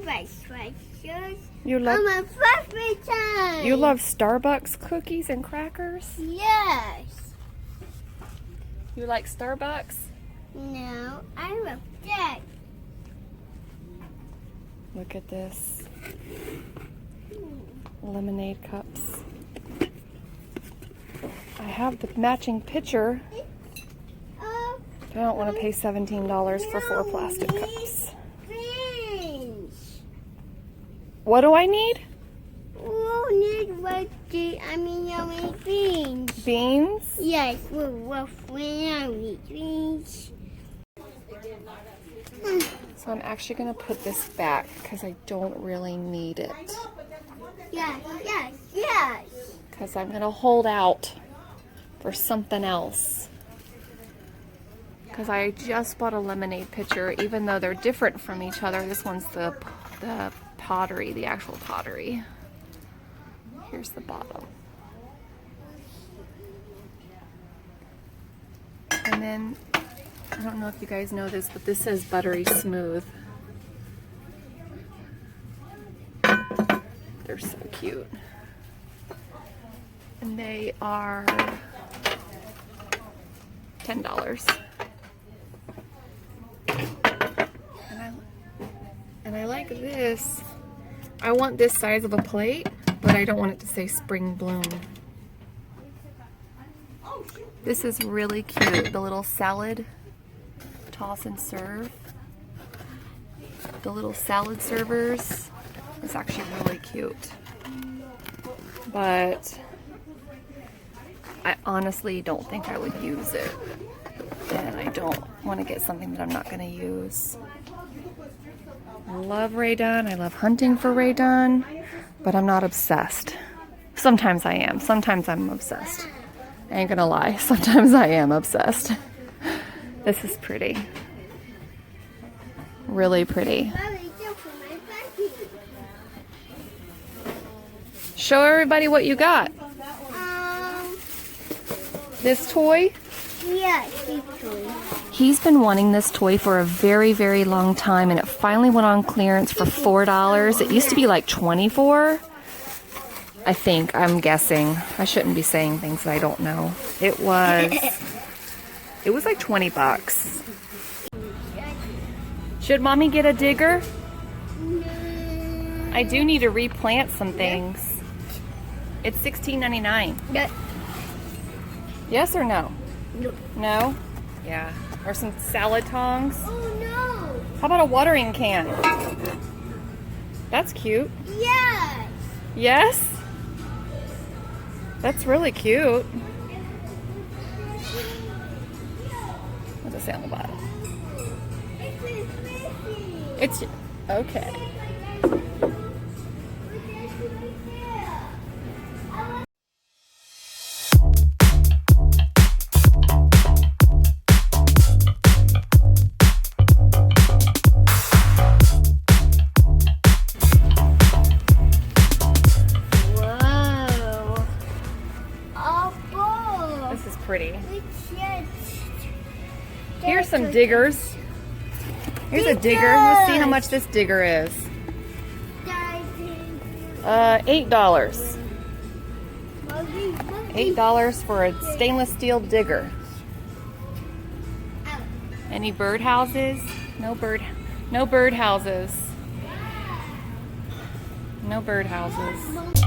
Starbucks crackers. You love On my favorite time. you love Starbucks cookies and crackers? Yes. You like Starbucks? No, I love that. Look at this. Lemonade cups. I have the matching pitcher. Oh, I don't want to pay $17 for 4 plastic cups. beans. What do I need? We'll need yummy beans. Beans? Yes, we'll need beans. So I'm actually going to put this back because I don't really need it. Yes, yes, yes. Because I'm going to hold out for something else. Because I just bought a lemonade pitcher, even though they're different from each other. This one's the pottery, the actual pottery. Here's the bottom. And then, I don't know if you guys know this, but this says buttery smooth. They're so cute. And they are $10. And I like this. I want this size of a plate, but I don't want it to say spring bloom. This is really cute. The little salad toss and serve. The little salad servers. It's actually really cute. But I honestly don't think I would use it. And I don't want to get something that I'm not going to use. I love Rae Dunn. I love hunting for Rae Dunn. But I'm not obsessed. Sometimes I am. Sometimes I'm obsessed. I ain't gonna lie. Sometimes I am obsessed. This is pretty. Really pretty. Show everybody what you got. This toy? Yes, this toy. He's been wanting this toy for a very, very long time, and it finally went on clearance for $4. It used to be like $24. I think, I'm guessing. I shouldn't be saying things that I don't know. It was like 20 bucks. Should mommy get a digger? I do need to replant some things. It's $16.99. No. Yes or no? No. No? Yeah. Or some salad tongs. Oh no. How about a watering can? That's cute. Yes. Yes? That's really cute. What does it say on the bottom? It's okay. This is pretty. Here's some diggers. Here's a digger. Let's see how much this digger is. $8. $8 for a stainless steel digger. Any bird houses? No bird houses. No bird houses.